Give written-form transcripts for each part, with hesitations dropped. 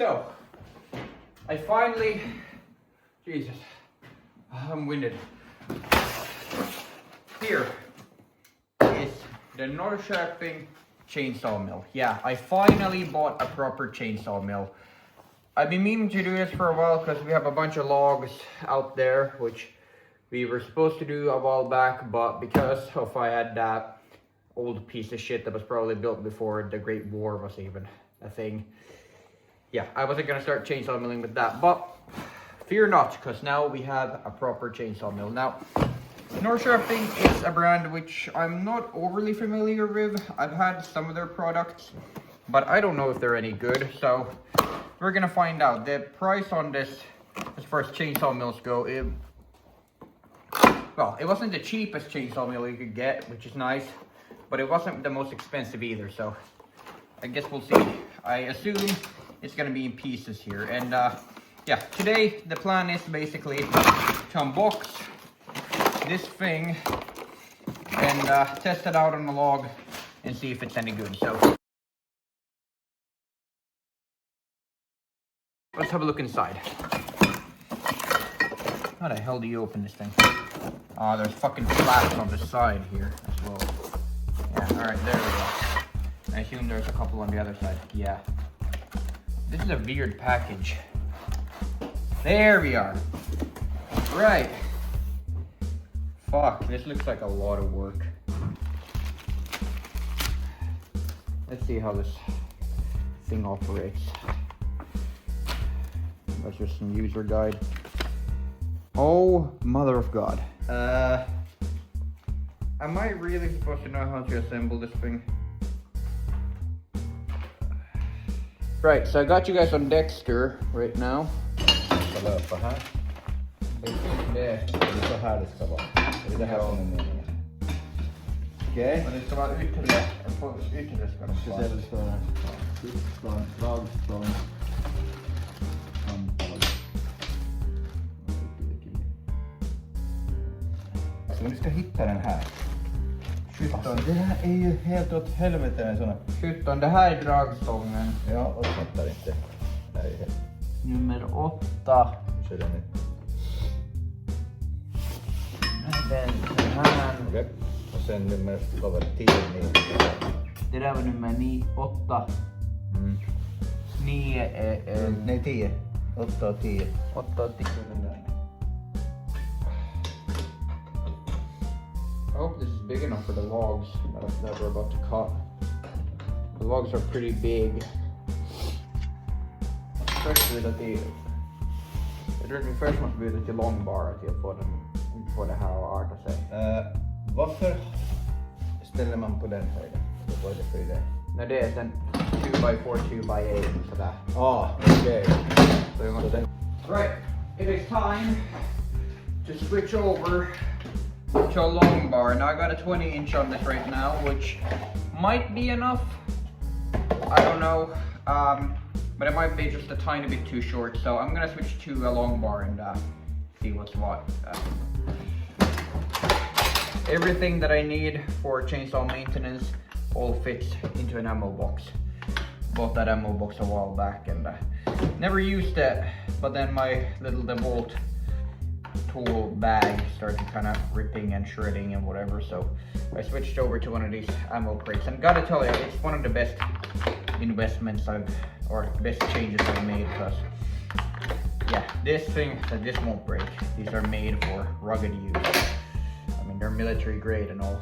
So, I finally, Jesus, I'm winded. Here is the Norrköping chainsaw mill. Yeah, I finally bought a proper chainsaw mill. I've been meaning to do this for a while because we have a bunch of logs out there, which we were supposed to do a while back, but because of I had that old piece of shit that was probably built before the Great War was even a thing. Yeah, I wasn't gonna start chainsaw milling with that, but fear not, because now we have a proper chainsaw mill. Now, Norrköping is a brand which I'm not overly familiar with. I've had some of their products, but I don't know if they're any good, so we're gonna find out. The price on this, as far as chainsaw mills go, well, it wasn't the cheapest chainsaw mill you could get, which is nice, but it wasn't the most expensive either, so I guess we'll see. I assume it's gonna be in pieces here, and yeah, today the plan is basically to unbox this thing and test it out on the log and see if it's any good. So let's have a look inside. How the hell do you open this thing? Oh, there's fucking flaps on the side here as well. Yeah, alright, there we go. I assume there's a couple on the other side. Yeah. This is a weird package. There we are. Right. Fuck, this looks like a lot of work. Let's see how this thing operates. That's just some user guide. Oh, mother of God. Am I really supposed to know how to assemble this thing? Right, so I got you guys on Dexter right now. Löpa här. Det. Det är så här det ska vara. Det är det här som är meningen. Okej. Och det ska vara ytterligare. Ytterligare ska det Så vara. det ska vara skyddsspång, dragspång, handtag. Så vi ska hitta den här. 17. Alltså, det här är ju helt åt helvete en sån här. 17, det här är dragstången. Ja, och fattar inte. Det här är helt... Nummer 8. Så den är... Den här. Okej. Och sen nummer, vad var det? 10, 9. Det där var nummer 8. 9 är... Nej, 10. 8 och 10. 8 och 10. I hope this is big enough for the logs that we're about to cut. The logs are pretty big. Especially that jag tror det först måste bjuda till långbar att jag får det här att arta sig. Varför ställer man på den höjden? Vad är det för idé? Nej, det är en 2x4, 2x8 sådär. Ah, okej. Så vi måste... Right, it is time to switch over to a long bar. Now I got a 20 inch on this right now, which might be enough. I don't know, but it might be just a tiny bit too short. So I'm gonna switch to a long bar and see what's what. Everything that I need for chainsaw maintenance all fits into an ammo box. Bought that ammo box a while back and never used it, but then my little DeWalt tool bag started kind of ripping and shredding and whatever, so I switched over to one of these ammo crates, and gotta tell you, it's one of the best investments or best changes I've made, because yeah, this won't break. These are made for rugged use. I mean, they're military grade and all.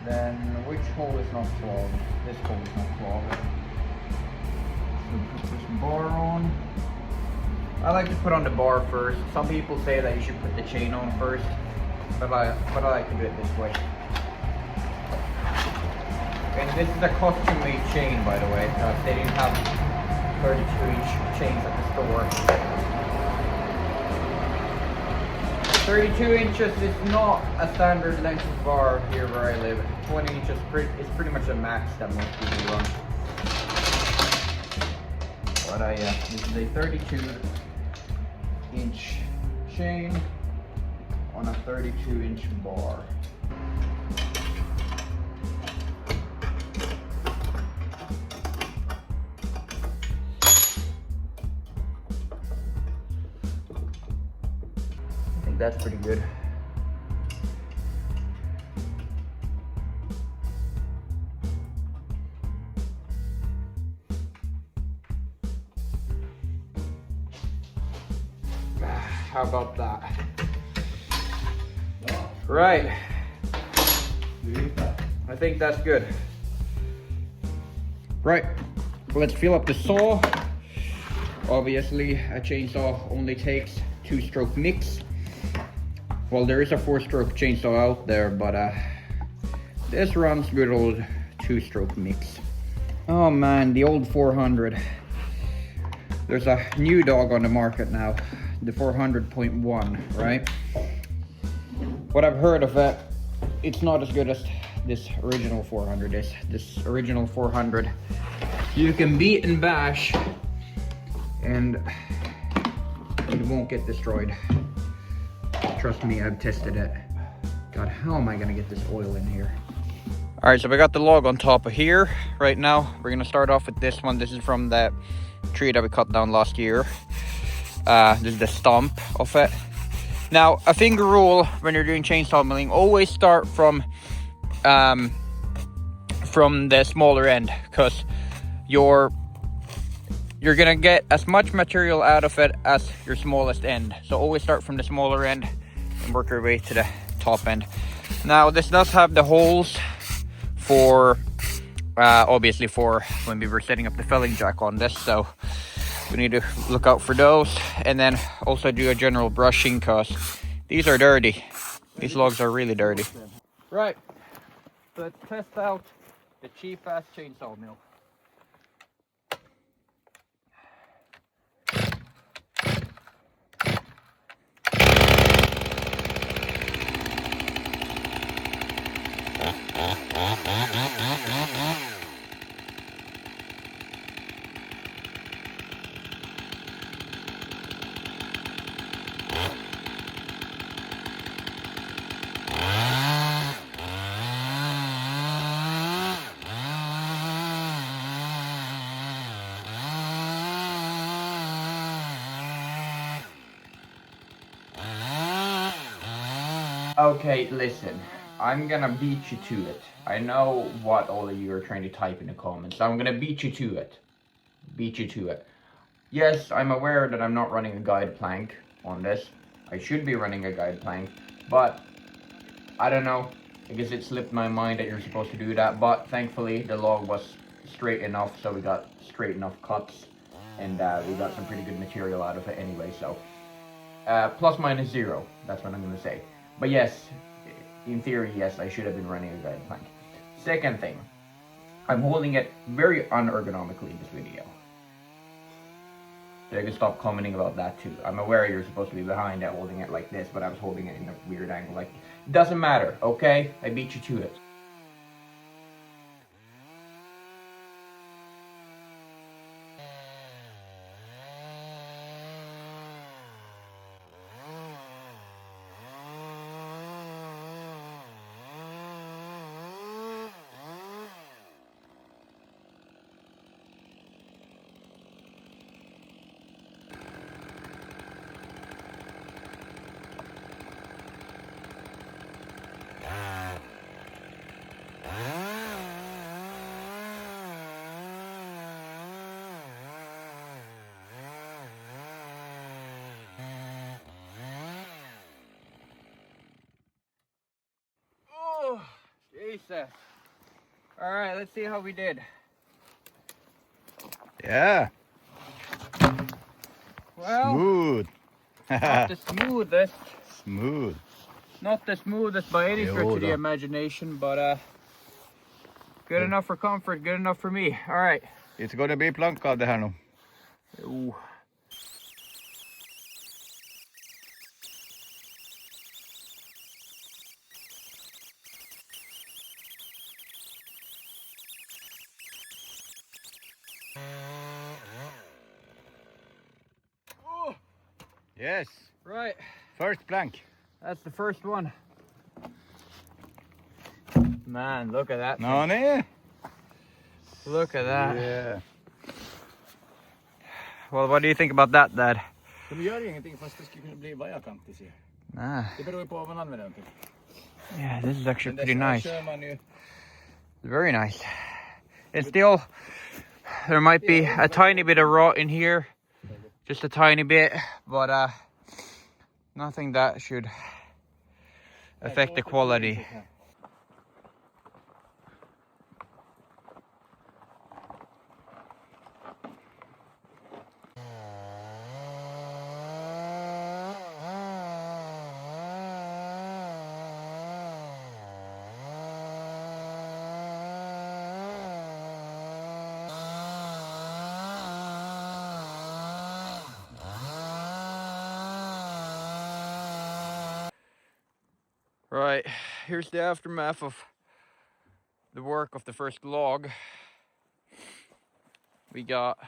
Then which hole is not clogged? This hole is not clogged. So put this bar on. I like to put on the bar first. Some people say that you should put the chain on first, but I like to do it this way. And this is a custom-made chain, by the way. They didn't have 32-inch chains at the store. 32 inches is not a standard length of bar here where I live. 20 inches is pretty much a max that most people run. But this is a 32-inch chain on a 32-inch bar. that's pretty good. How about that? Right. I think that's good. Right. Let's fill up the saw. Obviously, a chainsaw only takes 2-stroke mix. Well, there is a 4-stroke chainsaw out there, but this runs good old 2-stroke mix. Oh man, the old 400. There's a new dog on the market now, the 400.1, right? What I've heard of it, it's not as good as this original 400 is. This original 400, you can beat and bash, and it won't get destroyed. Trust me, I've tested it. God, how am I gonna get this oil in here? All right, so we got the log on top of here. Right now, we're gonna start off with this one. This is from the tree that we cut down last year. This is the stump of it. Now, a finger rule when you're doing chainsaw milling, always start from the smaller end, because you're gonna get as much material out of it as your smallest end. So always start from the smaller end and work your way to the top end. Now, this does have the holes for obviously for when we were setting up the felling jack on this, so we need to look out for those, and then also do a general brushing, because these are dirty. These logs are really dirty. Right, let's test out the cheap ass chainsaw mill. Okay, listen, I'm gonna beat you to it. I know what all of you are trying to type in the comments, so I'm gonna beat you to it. Beat you to it. Yes, I'm aware that I'm not running a guide plank on this. I should be running a guide plank, but I don't know. I guess it slipped my mind that you're supposed to do that, but thankfully the log was straight enough, so we got straight enough cuts, and we got some pretty good material out of it anyway, so plus minus 0, that's what I'm gonna say. But yes, in theory, yes, I should have been running a guide plank. Second thing, I'm holding it very unergonomically in this video. So you can stop commenting about that too. I'm aware you're supposed to be behind it holding it like this, but I was holding it in a weird angle. Like, it doesn't matter, okay? I beat you to it. Jesus. All right, let's see how we did. Yeah. Well, Smooth. not the smoothest. Smooth. Not the smoothest by any stretch of the imagination, but good enough for comfort, good enough for me. All right. It's gonna be plank av det här nu. Ooh. Yes. Right. First plank. That's the first one. Man, look at that. No, nee. Look at that. Yeah. Well, what do you think about that, Dad? De gör ingenting fast det skulle kunna bli vajakantisiga. Ah, Det beror ju på vad man använder den till. yeah, this is actually Men pretty det nice. kör man ju. Very nice. It's still, there might be a tiny bit of rot in here, just a tiny bit, but nothing that should affect the quality. Right, here's the aftermath of the work of the first log. We got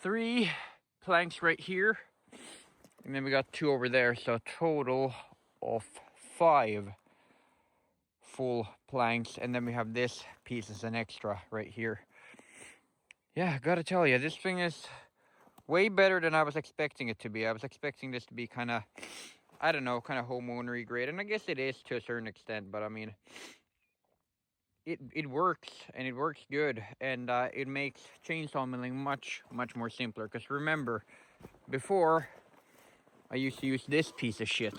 3 planks right here, and then we got 2 over there, so a total of 5 full planks, and then we have this piece as an extra right here. Yeah, gotta tell you, this thing is way better than I was expecting it to be. I was expecting this to be kind of, I don't know, kind of homeownery grade, and I guess it is to a certain extent, but I mean, it works, and it works good, and it makes chainsaw milling much more simpler. Because remember, before I used to use this piece of shit,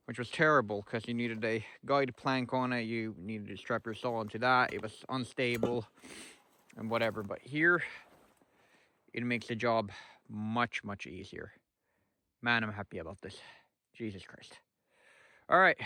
which was terrible because you needed a guide plank on it, you needed to strap your saw onto that, it was unstable and whatever. But here, it makes the job much easier. Man, I'm happy about this. Jesus Christ. All right.